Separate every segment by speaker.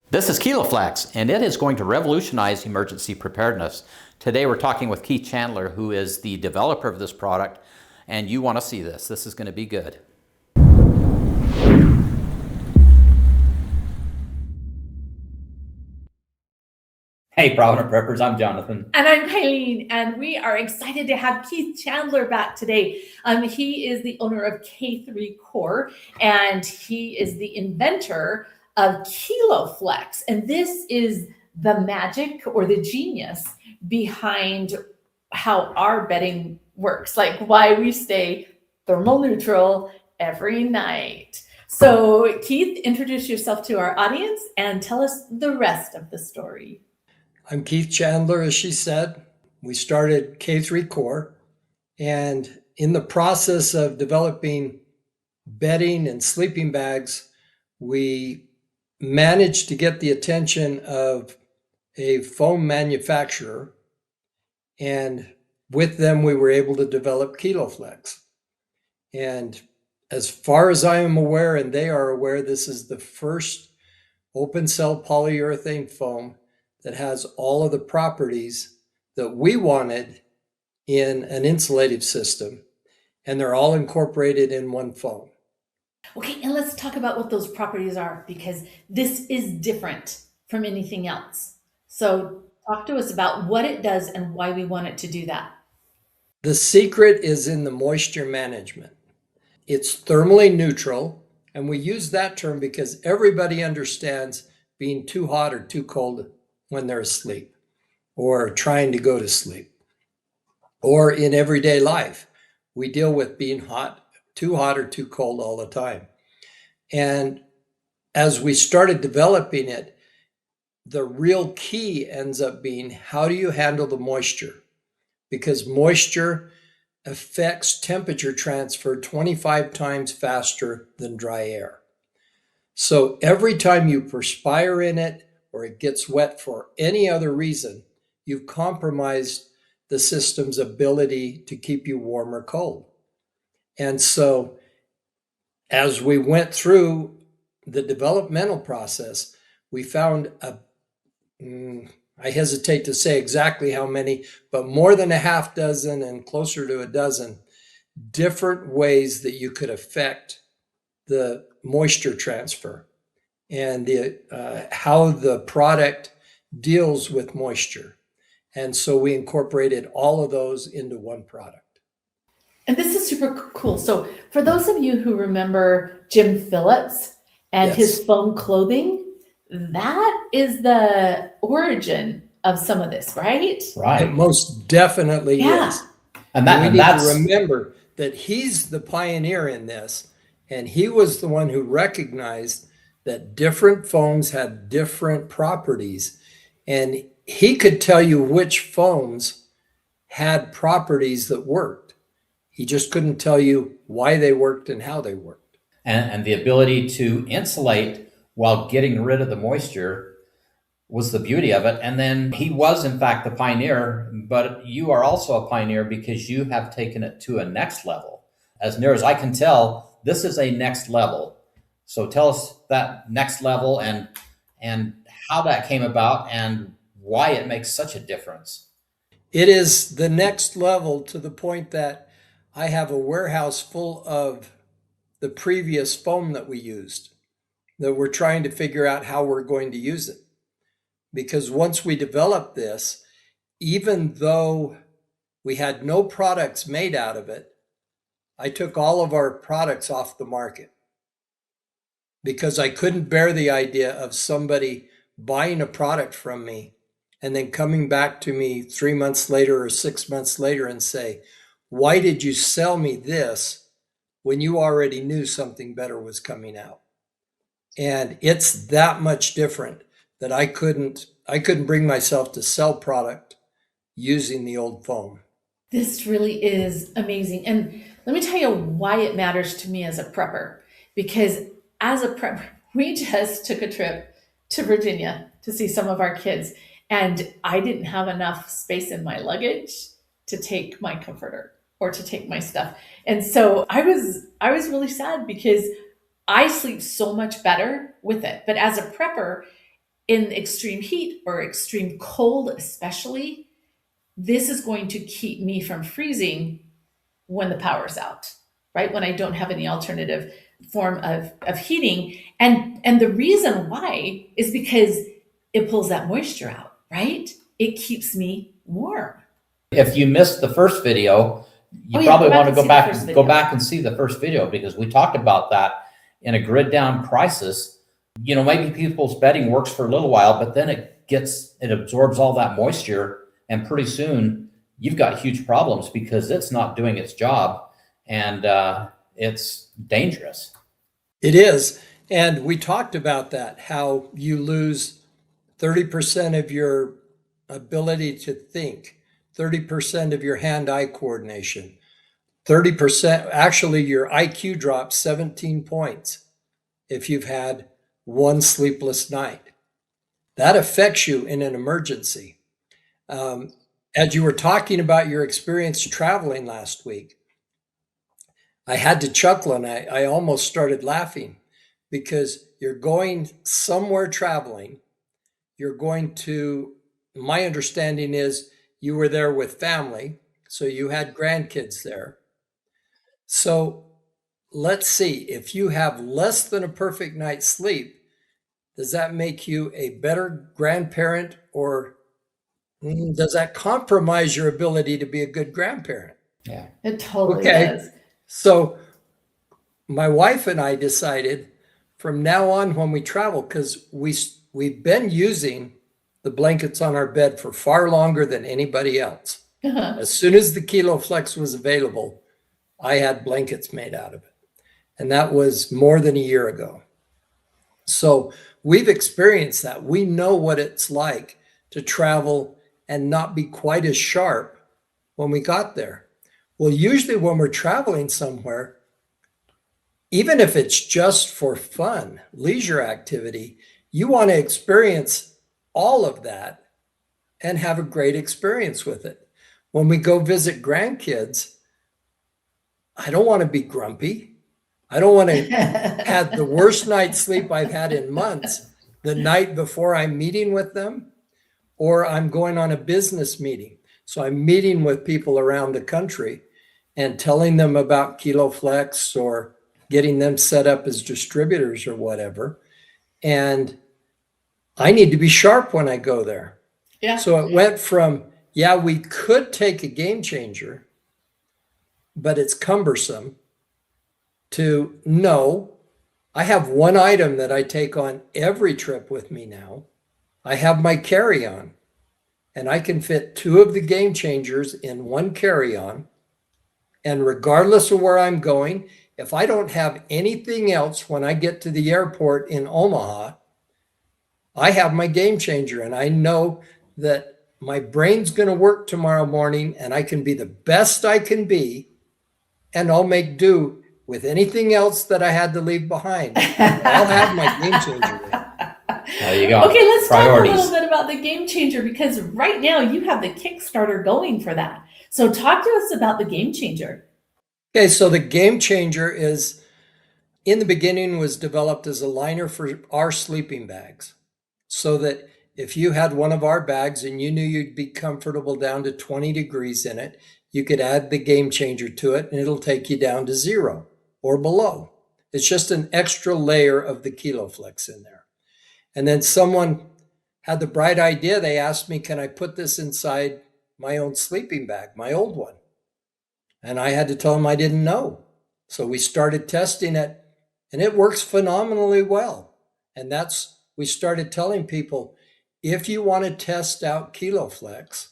Speaker 1: This is Keloflex, and it is going to revolutionize emergency preparedness. Today we're talking with Keith Chandler, who is the developer of this product, and you want to see this. This is going to be good. Hey, Provident Preppers, I'm Jonathan.
Speaker 2: And I'm Kylene, and we are excited to have Keith Chandler back today. He is the owner of K3 Core, and he is the inventor of Keloflex. And this is the magic or the genius behind how our bedding works, like why we stay thermal neutral every night. So, Keith, introduce yourself to our audience and tell us the rest of the story.
Speaker 3: I'm Keith Chandler, as she said. We started K3 Core, and in the process of developing bedding and sleeping bags, we managed to get the attention of a foam manufacturer, and with them we were able to develop Keloflex. And as far as I am aware, and they are aware, this is the first open cell polyurethane foam that has all of the properties that we wanted in an insulative system, and they're all incorporated in one foam.
Speaker 2: Okay, and let's talk about what those properties are, because this is different from anything else. So talk to us about what it does and why we want it to do that.
Speaker 3: The secret is in the moisture management. It's thermally neutral, and we use that term because everybody understands being too hot or too cold when they're asleep or trying to go to sleep. Or in everyday life, we deal with being too hot or too cold all the time. And as we started developing it, the real key ends up being, how do you handle the moisture? Because moisture affects temperature transfer 25 times faster than dry air. So every time you perspire in it, or it gets wet for any other reason, you've compromised the system's ability to keep you warm or cold. And so as we went through the developmental process, we found I hesitate to say exactly how many, but more than a half dozen and closer to a dozen different ways that you could affect the moisture transfer and how the product deals with moisture. And so we incorporated all of those into one product.
Speaker 2: And this is super cool. So for those of you who remember Jim Phillips and his foam clothing, that is the origin of some of this, right?
Speaker 1: Right.
Speaker 3: It most definitely is.
Speaker 1: And
Speaker 3: we need to remember that he's the pioneer in this, and he was the one who recognized that different foams had different properties, and he could tell you which foams had properties that worked. He just couldn't tell you why they worked and how they worked.
Speaker 1: And the ability to insulate while getting rid of the moisture was the beauty of it. And then he was, in fact, the pioneer, but you are also a pioneer because you have taken it to a next level. As near as I can tell, this is a next level. So tell us that next level and how that came about and why it makes such a difference.
Speaker 3: It is the next level to the point that I have a warehouse full of the previous foam that we used, that we're trying to figure out how we're going to use it. Because once we developed this, even though we had no products made out of it, I took all of our products off the market because I couldn't bear the idea of somebody buying a product from me and then coming back to me 3 months later or 6 months later and say, why did you sell me this when you already knew something better was coming out? And it's that much different that I couldn't bring myself to sell product using the old foam.
Speaker 2: This really is amazing. And let me tell you why it matters to me as a prepper, because as a prepper, we just took a trip to Virginia to see some of our kids, and I didn't have enough space in my luggage to take my comforter or to take my stuff. And so I was really sad because I sleep so much better with it. But as a prepper, in extreme heat or extreme cold, especially, this is going to keep me from freezing when the power's out, right? When I don't have any alternative form of heating. And the reason why is because it pulls that moisture out, right? It keeps me warm.
Speaker 1: If you missed the first video, you
Speaker 2: Oh, yeah,
Speaker 1: probably
Speaker 2: go back
Speaker 1: want to
Speaker 2: and
Speaker 1: go
Speaker 2: see the
Speaker 1: back
Speaker 2: first
Speaker 1: go
Speaker 2: video.
Speaker 1: back and see the first video, because we talked about that in a grid down crisis. You know, maybe people's bedding works for a little while, but then it absorbs all that moisture, and pretty soon you've got huge problems because it's not doing its job, and it's dangerous.
Speaker 3: It is. And we talked about that, how you lose 30% of your ability to think, 30% of your hand-eye coordination, 30%, actually your IQ drops 17 points if you've had one sleepless night. That affects you in an emergency. As you were talking about your experience traveling last week, I had to chuckle and I almost started laughing, because you're going somewhere traveling. You're going to, my understanding is you were there with family, so you had grandkids there. So let's see, if you have less than a perfect night's sleep, does that make you a better grandparent, or does that compromise your ability to be a good grandparent?
Speaker 1: Yeah.
Speaker 2: It totally
Speaker 3: Okay.
Speaker 2: does.
Speaker 3: So my wife and I decided from now on when we travel, because we've been using the blankets on our bed for far longer than anybody else.
Speaker 2: Uh-huh.
Speaker 3: As soon as the Keloflex was available, I had blankets made out of it. And that was more than a year ago. So we've experienced that. We know what it's like to travel and not be quite as sharp when we got there. Well, usually when we're traveling somewhere, even if it's just for fun, leisure activity, you want to experience all of that and have a great experience with it. When we go visit grandkids, I don't want to be grumpy. I don't want to have the worst night's sleep I've had in months the night before I'm meeting with them, or I'm going on a business meeting. So I'm meeting with people around the country and telling them about Keloflex or getting them set up as distributors or whatever. And I need to be sharp when I go there.
Speaker 2: Yeah.
Speaker 3: So it went from, yeah, we could take a game changer, but it's cumbersome, to no, I have one item that I take on every trip with me now. I have my carry-on, and I can fit 2 of the game changers in one carry-on. And regardless of where I'm going, if I don't have anything else when I get to the airport in Omaha, I have my game changer, and I know that my brain's going to work tomorrow morning and I can be the best I can be, and I'll make do with anything else that I had to leave behind. I'll have my game changer with.
Speaker 1: There you go.
Speaker 2: Okay, let's talk a
Speaker 1: Priorities.
Speaker 2: little bit about the game changer, because right now you have the Kickstarter going for that. So talk to us about the game changer.
Speaker 3: Okay, so the game changer is, in the beginning, was developed as a liner for our sleeping bags, so that if you had one of our bags and you knew you'd be comfortable down to 20 degrees in it, you could add the game changer to it and it'll take you down to 0 or below. It's just an extra layer of the Keloflex in there. And then someone had the bright idea. They asked me, can I put this inside my own sleeping bag, my old one? And I had to tell them I didn't know. So we started testing it, and it works phenomenally well. And we started telling people, if you want to test out Keloflex,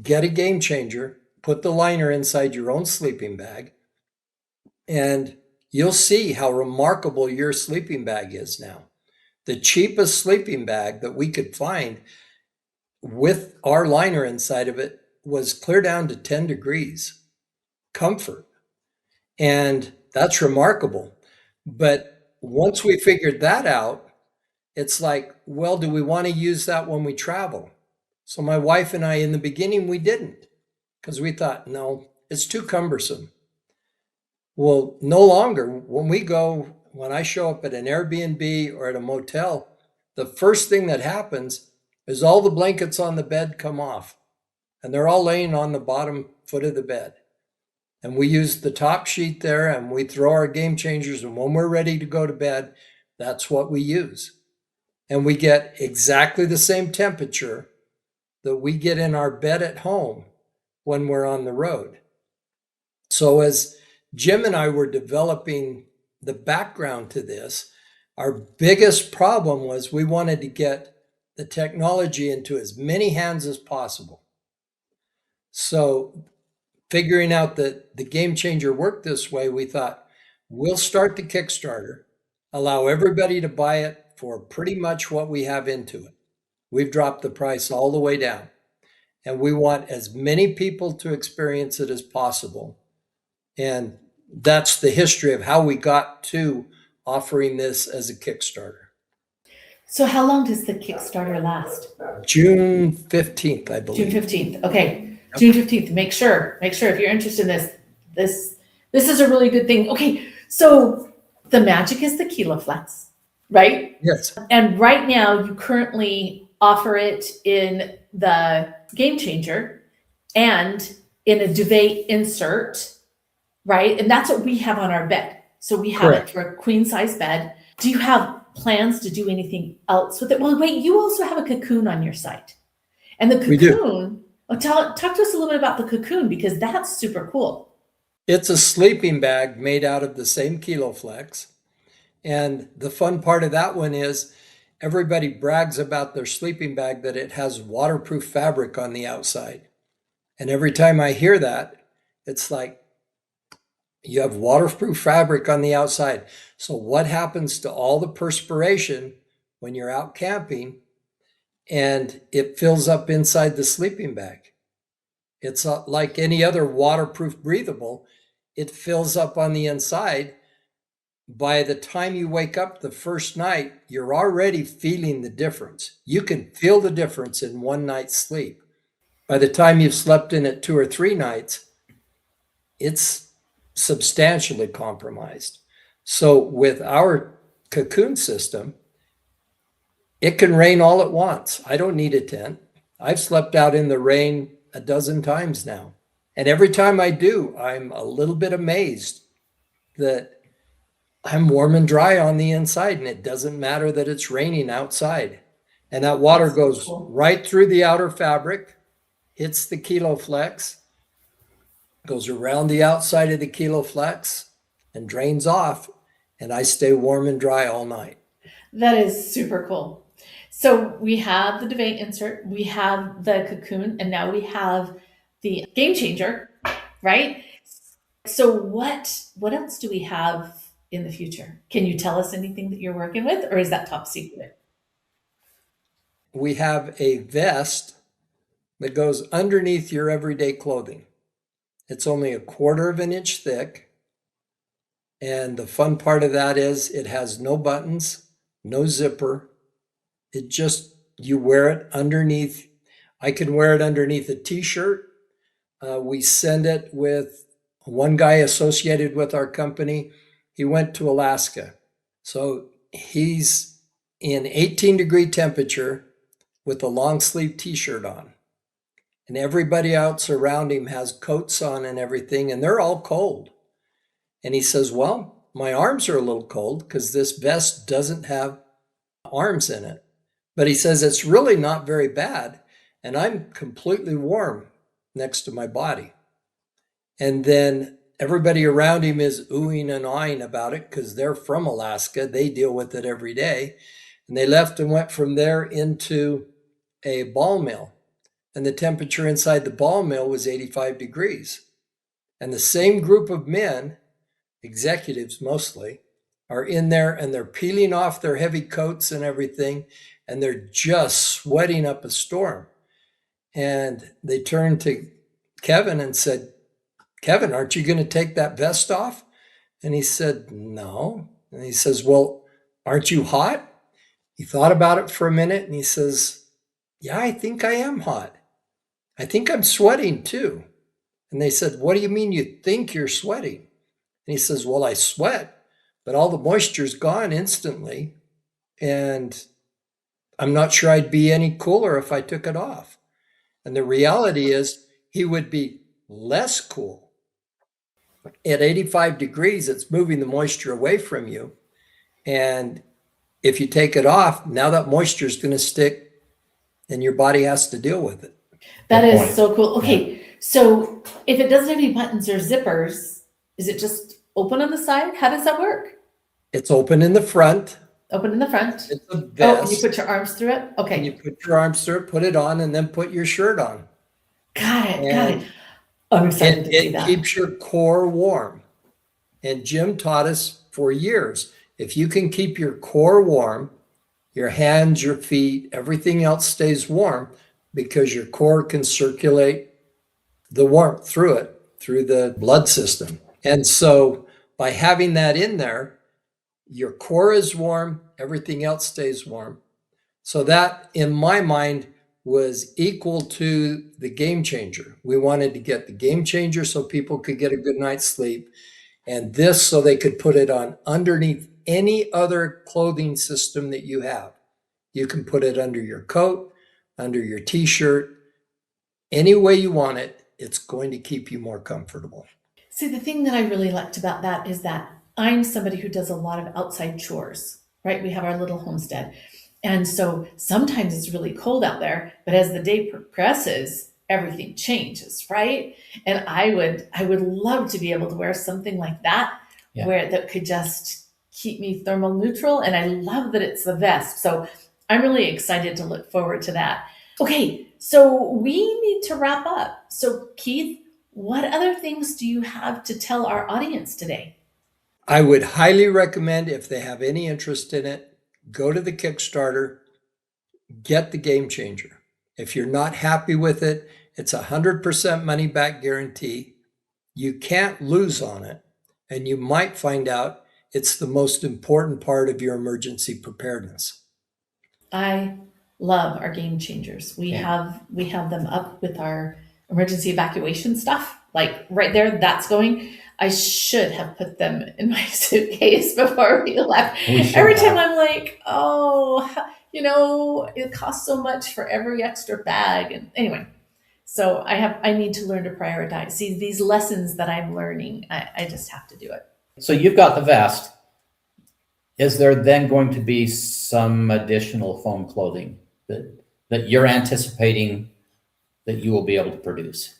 Speaker 3: get a game changer, put the liner inside your own sleeping bag, and you'll see how remarkable your sleeping bag is now. The cheapest sleeping bag that we could find with our liner inside of it was clear down to 10 degrees comfort. And that's remarkable. But once we figured that out, it's like, well, do we want to use that when we travel? So my wife and I, in the beginning, we didn't, because we thought, no, it's too cumbersome. Well, no longer. When I show up at an Airbnb or at a motel, the first thing that happens is all the blankets on the bed come off, and they're all laying on the bottom foot of the bed. And we use the top sheet there, and we throw our game changers, and when we're ready to go to bed, that's what we use. And we get exactly the same temperature that we get in our bed at home when we're on the road. So as Jim and I were developing the background to this, our biggest problem was we wanted to get the technology into as many hands as possible. So figuring out that the game changer worked this way, we thought, we'll start the Kickstarter, allow everybody to buy it for pretty much what we have into it. We've dropped the price all the way down, and we want as many people to experience it as possible. And that's the history of how we got to offering this as a Kickstarter.
Speaker 2: So how long does the Kickstarter last?
Speaker 3: June 15th, I believe.
Speaker 2: June 15th. Okay. Yep. June 15th. Make sure if you're interested in this is a really good thing. Okay. So the magic is the Keloflex, right?
Speaker 3: Yes.
Speaker 2: And right now you currently offer it in the Game Changer and in a duvet insert, right? And that's what we have on our bed. So we have Correct. It for a queen size bed. Do you have plans to do anything else with it? Well, wait, you also have a Cacoon on your site. And the Cacoon, talk to us a little bit about the Cacoon, because that's super cool.
Speaker 3: It's a sleeping bag made out of the same Keloflex. And the fun part of that one is everybody brags about their sleeping bag that it has waterproof fabric on the outside. And every time I hear that, it's like, you have waterproof fabric on the outside. So what happens to all the perspiration when you're out camping and it fills up inside the sleeping bag? It's like any other waterproof breathable. It fills up on the inside. By the time you wake up the first night, you're already feeling the difference. You can feel the difference in one night's sleep. By the time you've slept in it 2 or 3 nights, it's substantially compromised. So with our Cacoon system, it can rain all at once. I don't need a tent. I've slept out in the rain a dozen times now. And every time I do, I'm a little bit amazed that I'm warm and dry on the inside, and it doesn't matter that it's raining outside. And that water goes right through the outer fabric, hits the Keloflex, goes around the outside of the Keloflex and drains off, and I stay warm and dry all night.
Speaker 2: That is super cool. So we have the duvet insert, we have the Cacoon, and now we have the Game Changer, right? So what else do we have in the future? Can you tell us anything that you're working with, or is that top secret?
Speaker 3: We have a vest that goes underneath your everyday clothing. It's only 1/4 of an inch thick. And the fun part of that is it has no buttons, no zipper. It just, you wear it underneath. I can wear it underneath a t-shirt. We send it with one guy associated with our company. He went to Alaska. So he's in 18-degree temperature with a long sleeve t-shirt on. And everybody else around him has coats on and everything, and they're all cold. And he says, well, my arms are a little cold because this vest doesn't have arms in it. But he says, it's really not very bad, and I'm completely warm next to my body. And then everybody around him is oohing and aahing about it because they're from Alaska. They deal with it every day. And they left and went from there into a ball mill. And the temperature inside the ball mill was 85 degrees. And the same group of men, executives mostly, are in there and they're peeling off their heavy coats and everything, and they're just sweating up a storm. And they turned to Kevin and said, Kevin, aren't you going to take that vest off? And he said, no. And he says, well, aren't you hot? He thought about it for a minute and he says, yeah, I think I am hot. I think I'm sweating too. And they said, what do you mean you think you're sweating? And he says, well, I sweat, but all the moisture's gone instantly. And I'm not sure I'd be any cooler if I took it off. And the reality is he would be less cool. At 85 degrees, it's moving the moisture away from you. And if you take it off, now that moisture is going to stick and your body has to deal with it.
Speaker 2: That
Speaker 1: Good
Speaker 2: is
Speaker 1: point.
Speaker 2: so cool. Okay, so if it doesn't have any buttons or zippers, is it just open on the side? How does that work?
Speaker 3: It's open in the front.
Speaker 2: Open in the front.
Speaker 3: It's a
Speaker 2: Oh, and you
Speaker 3: vest.
Speaker 2: put your arms through it?
Speaker 3: And you
Speaker 2: Okay.
Speaker 3: put your arms through it, put it on, and then put your shirt on.
Speaker 2: Got it.
Speaker 3: And
Speaker 2: I'm excited to see
Speaker 3: it
Speaker 2: that.
Speaker 3: keeps your core warm. And Jim taught us for years, if you can keep your core warm, your hands, your feet, everything else stays warm because your core can circulate the warmth through it, through the blood system. And so by having that in there, your core is warm, everything else stays warm. So that, in my mind, was equal to the game changer. We wanted to get the game changer so people could get a good night's sleep, and this so they could put it on underneath any other clothing system that you have. You can put it under your coat, under your t-shirt, any way you want it. It's going to keep you more comfortable.
Speaker 2: See, the thing that I really liked about that is that I'm somebody who does a lot of outside chores, right? We have our little homestead. And so sometimes it's really cold out there, but as the day progresses, everything changes, right? And I would love to be able to wear something like that,
Speaker 1: Yeah.
Speaker 2: where that could just keep me thermal neutral. And I love that it's the vest. So I'm really excited to look forward to that. Okay, so we need to wrap up. So Keith, what other things do you have to tell our audience today?
Speaker 3: I would highly recommend, if they have any interest in it, go to the Kickstarter, get the game changer. If you're not happy with it, it's 100% money back guarantee. You can't lose on it. And you might find out it's the most important part of your emergency preparedness.
Speaker 2: I love our game changers. We have them up with our emergency evacuation stuff, like right there. That's going. I should have put them in my suitcase before we left. Every time I'm like, oh, it costs so much for every extra bag. And anyway, so I need to learn to prioritize. See, these lessons that I'm learning, I just have to do it.
Speaker 1: So you've got the vest. Is there then going to be some additional foam clothing that you're anticipating that you will be able to produce?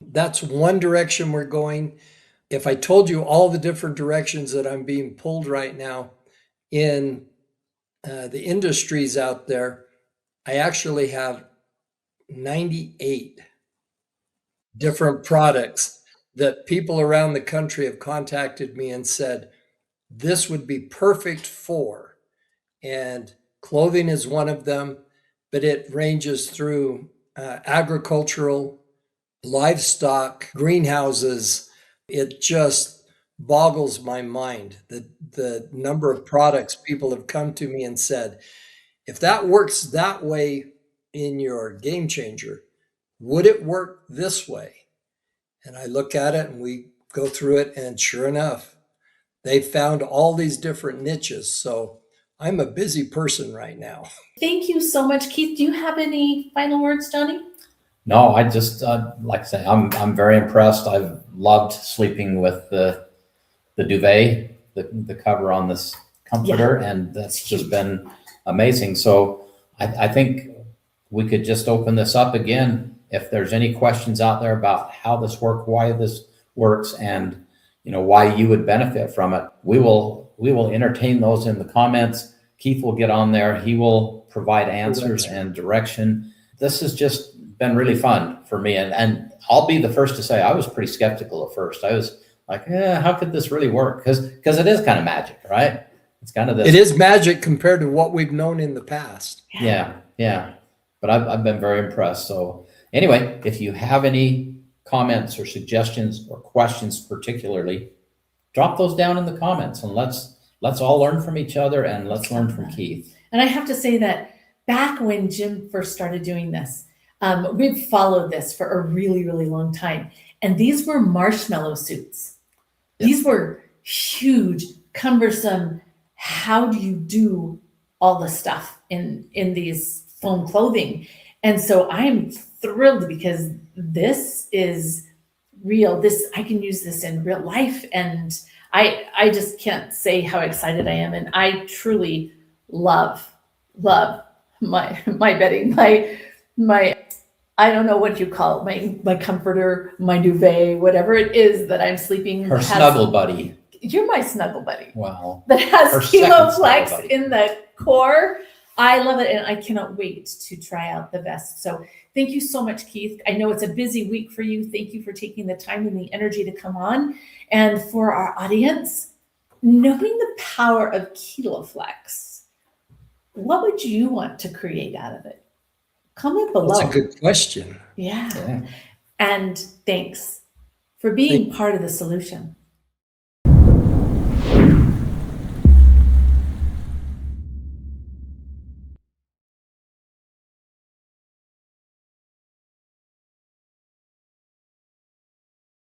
Speaker 3: That's one direction we're going. If I told you all the different directions that I'm being pulled right now in the industries out there, I actually have 98 different products that people around the country have contacted me and said, this would be perfect for. And clothing is one of them, but it ranges through agricultural, livestock, greenhouses. It just boggles my mind, the number of products people have come to me and said, if that works that way in your game changer, would it work this way? And I look at it and we go through it, and sure enough, they found all these different niches. So I'm a busy person right now.
Speaker 2: Thank you so much, Keith. Do you have any final words, Johnny?
Speaker 1: No, I just like I say, I'm very impressed. I've loved sleeping with the duvet, the cover on this comforter, and that's just been amazing. So I think we could just open this up again. If there's any questions out there about how this works, why this works, and why you would benefit from it, we will entertain those in the comments. Keith will get on there. He will provide answers and direction. This has just been really fun for me. And I'll be the first to say I was pretty skeptical at first. I was like, how could this really work? Because it is kind of magic, right? It's kind of this.
Speaker 3: It is magic compared to what we've known in the past.
Speaker 1: Yeah. But I've been very impressed. So anyway, if you have any comments or suggestions or questions particularly, drop those down in the comments, and let's all learn from each other, and let's learn from Keith.
Speaker 2: And I have to say that back when Jim first started doing this, we've followed this for a really, really long time. And these were marshmallow suits. Yep. These were huge, cumbersome. How do you do all the stuff in these foam clothing. And so I'm thrilled because this is real. This, I can use this in real life. And I just can't say how excited I am. And I truly love my bedding, my I don't know what you call it, my comforter, my duvet, whatever it is that I'm sleeping.
Speaker 1: Her snuggle buddy.
Speaker 2: You're my snuggle buddy.
Speaker 1: Wow.
Speaker 2: That has
Speaker 1: Her second snuggle
Speaker 2: Keloflex
Speaker 1: buddy.
Speaker 2: in the core. I love it, and I cannot wait to try out the vest. So thank you so much, Keith. I know it's a busy week for you. Thank you for taking the time and the energy to come on. And for our audience, knowing the power of Keloflex, what would you want to create out of it? Comment below.
Speaker 3: That's a good question.
Speaker 2: Yeah.
Speaker 1: Yeah.
Speaker 2: And thanks for being part of the solution.